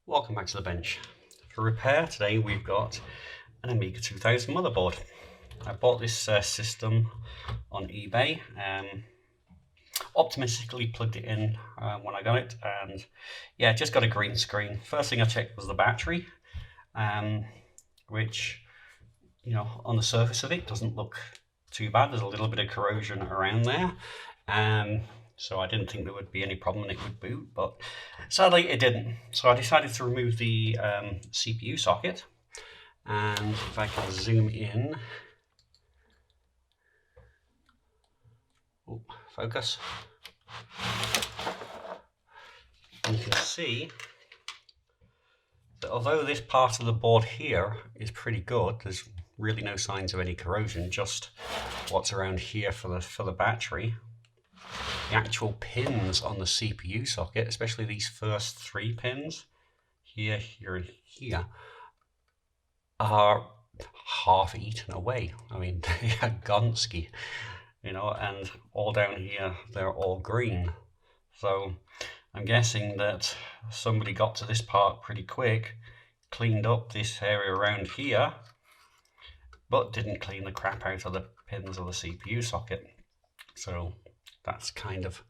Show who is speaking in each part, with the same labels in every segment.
Speaker 1: Welcome back to the bench. For repair today we've got an Amiga 2000 motherboard. I bought this system on eBay, optimistically plugged it in when I got it, and yeah, it just got a green screen. First thing I checked was the battery, which, you know, on the surface of it doesn't look too bad. There's a little bit of corrosion around there. So I didn't think there would be any problem and it would boot, but sadly it didn't. So I decided to remove the CPU socket, and if I can zoom in, focus, you can see that although this part of the board here is pretty good, there's really no signs of any corrosion, just what's around here for the battery. The actual pins on the CPU socket, especially these first three pins, here, here, and here, are half eaten away. I mean, they are Gonski, you know, and all down here, they're all green. So I'm guessing that somebody got to this part pretty quick, cleaned up this area around here, but didn't clean the crap out of the pins of the CPU socket. So that's kind of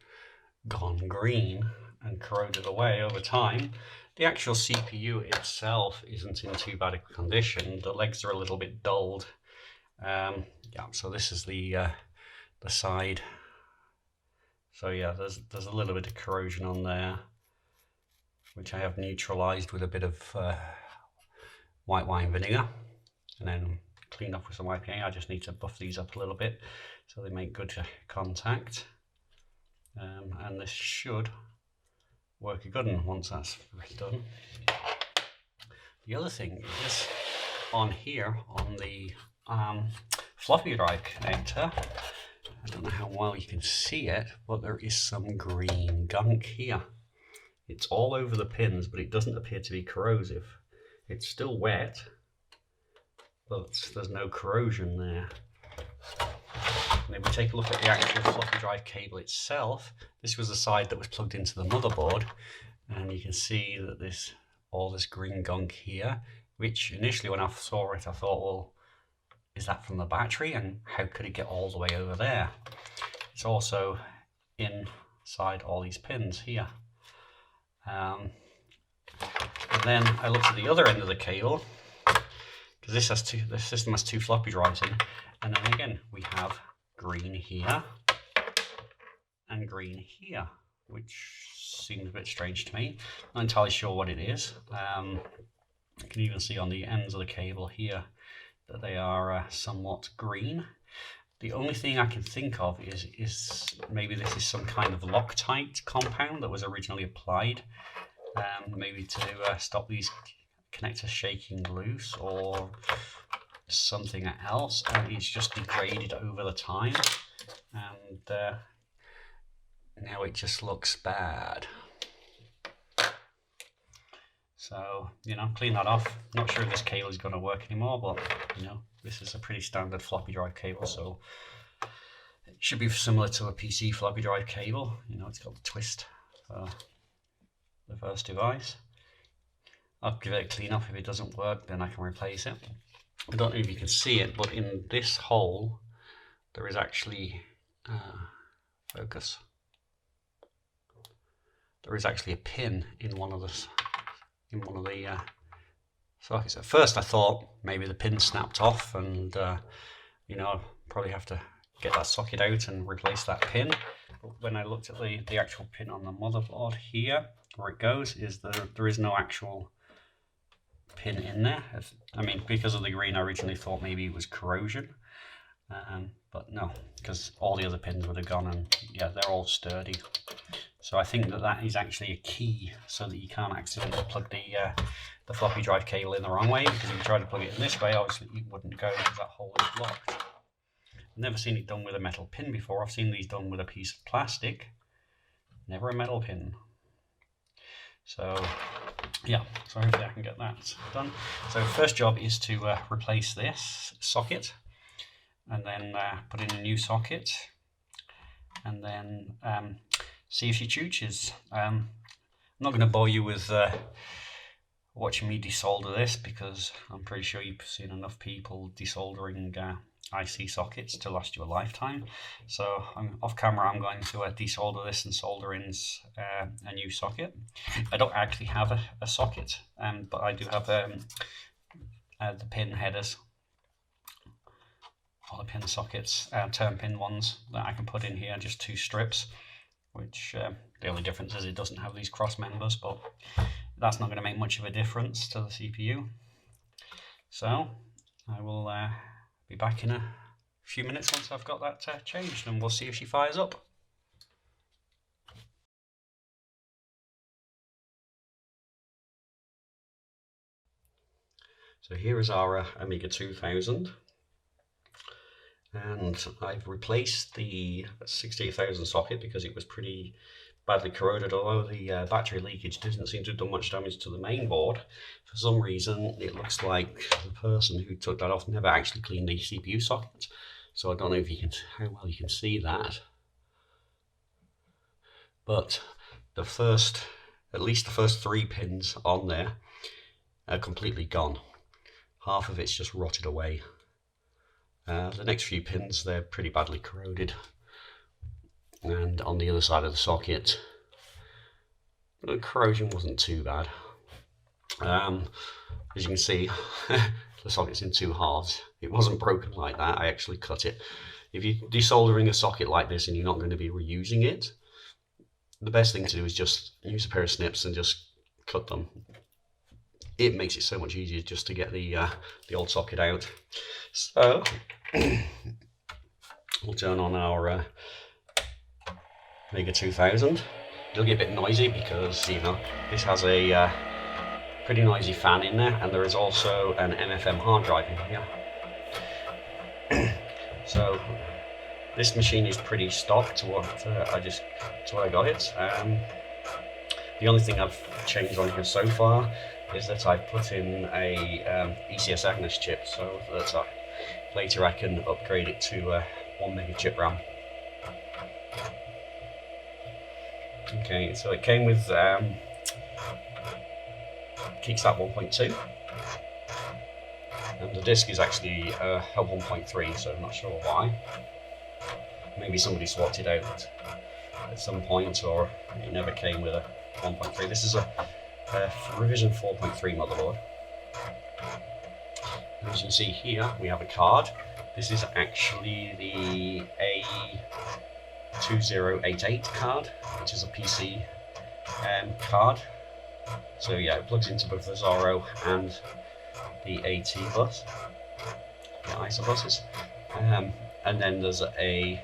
Speaker 1: gone green and corroded away over time. The actual CPU itself isn't in too bad a condition. The legs are a little bit dulled. Yeah, so this is the side. So yeah, there's a little bit of corrosion on there, which I have neutralized with a bit of white wine vinegar, and then cleaned off with some IPA. I just need to buff these up a little bit so they make good contact. And this should work a good one once that's done. The other thing is on here, on the floppy drive connector, I don't know how well you can see it, but there is some green gunk here. It's all over the pins, but it doesn't appear to be corrosive. It's still wet, but there's no corrosion there. And if we take a look at the actual floppy drive cable itself, this was the side that was plugged into the motherboard, and you can see that there's all this green gunk here, which initially when I saw it I thought, well, is that from the battery, and how could it get all the way over there? It's also inside all these pins here. And then I looked at the other end of the cable, because the system has two floppy drives in, and then again we have green here and green here, which seems a bit strange to me. Not entirely sure what it is. You can even see on the ends of the cable here that they are somewhat green. The only thing I can think of is maybe this is some kind of Loctite compound that was originally applied, maybe to stop these connectors shaking loose, or something else, and it's just degraded over the time, and now it just looks bad. So, you know, clean that off. Not sure if this cable is going to work anymore, but you know, this is a pretty standard floppy drive cable, so it should be similar to a PC floppy drive cable. You know, it's got the twist for the first device. I'll give it a clean up. If it doesn't work, then I can replace it. I don't know if you can see it, but in this hole there is actually focus. There is actually a pin in one of the sockets. At first I thought maybe the pin snapped off, and you know, I'll probably have to get that socket out and replace that pin. But when I looked at the actual pin on the motherboard here, where it goes, is there is no actual pin in there. I mean, because of the green, I originally thought maybe it was corrosion, but no, because all the other pins would have gone, and yeah, they're all sturdy. So I think that is actually a key, so that you can't accidentally plug the floppy drive cable in the wrong way, because if you try to plug it in this way, obviously it wouldn't go because that hole is blocked. I've never seen it done with a metal pin before. I've seen these done with a piece of plastic, never a metal pin. So yeah, so hopefully I can get that done. So first job is to replace this socket, and then put in a new socket, and then see if she chooches. I'm not going to bore you with watching me desolder this, because I'm pretty sure you've seen enough people desoldering IC sockets to last you a lifetime. So off camera I'm going to desolder this and solder in a new socket. I don't actually have a socket, but I do have the pin headers, or the pin sockets, turn pin ones that I can put in here, just 2 strips, which the only difference is it doesn't have these cross members, but that's not going to make much of a difference to the CPU. So I will be back in a few minutes once I've got that changed, and we'll see if she fires up. So here is our Amiga 2000, and I've replaced the 68,000 socket because it was pretty badly corroded. Although the battery leakage didn't seem to have done much damage to the main board, for some reason it looks like the person who took that off never actually cleaned the CPU socket. So I don't know if you can, how well you can see that, but at least the first 3 pins on there are completely gone. Half of it's just rotted away. The next few pins, they're pretty badly corroded, and on the other side of the socket the corrosion wasn't too bad. As you can see, the socket's in 2 halves. It wasn't broken like that, I actually cut it. If you're desoldering a socket like this and you're not going to be reusing it, the best thing to do is just use a pair of snips and just cut them. It makes it so much easier just to get the old socket out. So we'll turn on our Amiga 2000. It'll get a bit noisy because, you know, this has a pretty noisy fan in there, and there is also an MFM hard drive in here. So this machine is pretty stock to what I got it. The only thing I've changed on here so far is that I've put in a ECS Agnes chip, so that later I can upgrade it to 1 mega chip RAM. Okay, so it came with Kickstart 1.2, and the disc is actually a 1.3, so I'm not sure why. Maybe somebody swapped it out at some point, or it never came with a 1.3. This is a revision 4.3 motherboard. As you can see here, we have a card. This is actually the A2088 card, which is a PC card. So yeah, it plugs into both the Zorro and the AT bus, the ISA buses. And then there's a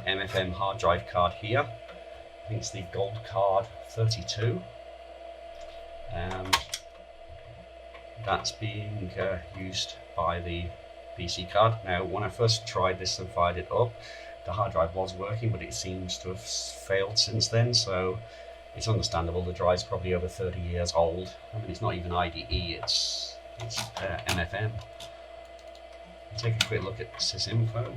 Speaker 1: MFM hard drive card here. I think it's the Gold Card 32. That's being used by the PC card. Now, when I first tried this and fired it up, the hard drive was working, but it seems to have failed since then, so it's understandable. The drive's probably over 30 years old. I mean, it's not even IDE, it's MFM. Take a quick look at sysinfo.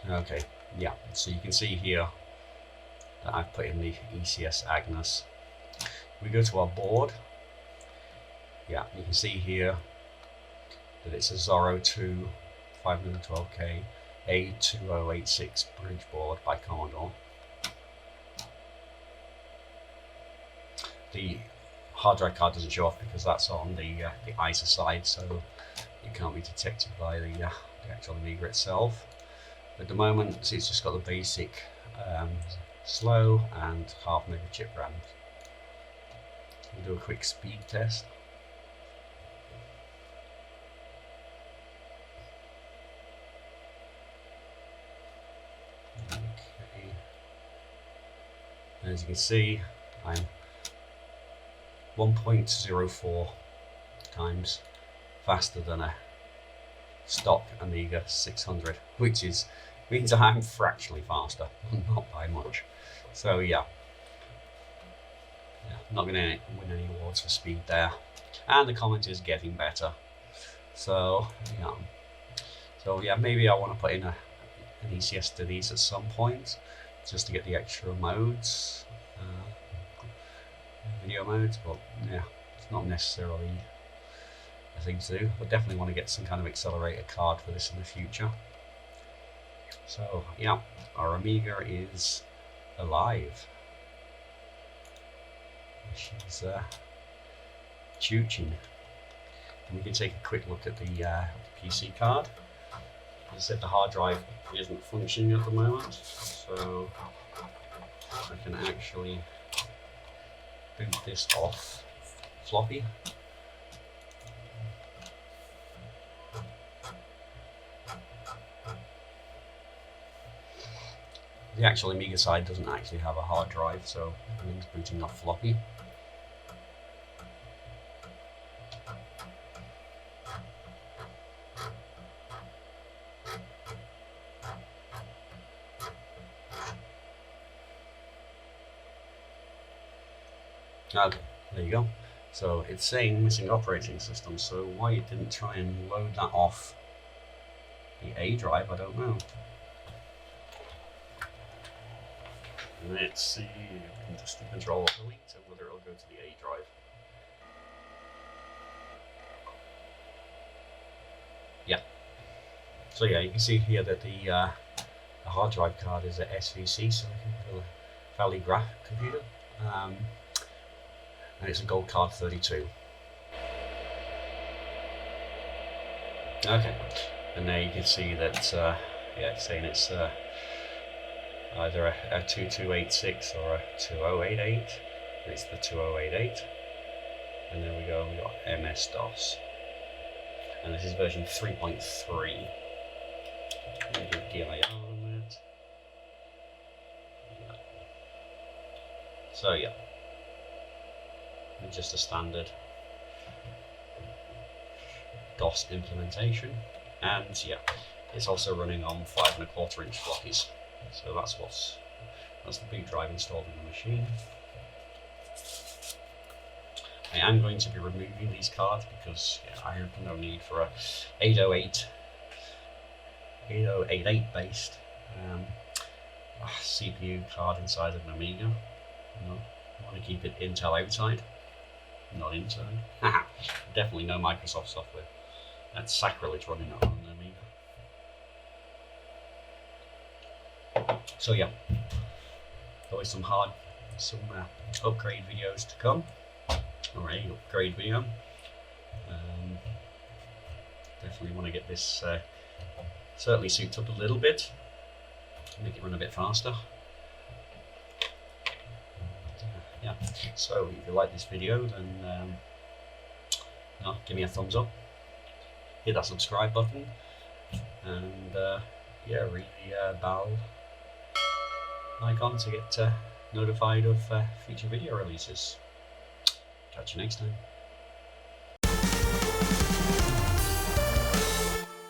Speaker 1: Okay, yeah, so you can see here that I've put in the ECS Agnes. We go to our board. Yeah, you can see here that it's a Zorro 2 512K A2086 bridge board by Commodore. The hard drive card doesn't show off because that's on the ISA side, so it can't be detected by the actual Amiga itself. At the moment, it's just got the basic slow and half mega chip RAM. We'll do a quick speed test. Okay. As you can see, I'm 1.04 times faster than a stock Amiga 600, which means I'm fractionally faster, not by much. So yeah, not going to win any awards for speed there. And the comment is getting better. So yeah, maybe I want to put in an ECS to these at some point, just to get the extra modes, video modes. But yeah, it's not necessarily a thing to do. But definitely want to get some kind of accelerator card for this in the future. So yeah, our Amiga is alive. She's chooching. And we can take a quick look at the PC card. As I said, the hard drive isn't functioning at the moment, so I can actually boot this off floppy. The actual Amiga side doesn't actually have a hard drive, so it means booting off floppy. Okay, there you go. So it's saying missing operating system, so why it didn't try and load that off the A drive, I don't know. Let's see, we can just control delete and whether it'll go to the A drive. Yeah. So yeah, you can see here that the hard drive card is a SVC, so a Valley Graph computer. And it's a gold card 32. Okay, and now you can see that yeah, it's saying it's either a 2286 or a 2088. It's the 2088. And there we go, we got MS-DOS. And this is version 3.3. Give DIR on it. So yeah, just a standard DOS implementation, and yeah, it's also running on 5¼ inch floppies. So that's the boot drive installed in the machine. I am going to be removing these cards because I have no need for a 8088 based CPU card inside of an Amiga. No, I want to keep it Intel outside, not inside. Definitely no Microsoft software. That's sacrilege running it on an Amiga. So yeah, always some upgrade videos to come. Alright, upgrade video. Definitely want to get this certainly souped up a little bit, make it run a bit faster. Yeah, so if you like this video, then give me a thumbs up, hit that subscribe button, and yeah, ring the bell icon to get notified of future video releases. Catch you next time.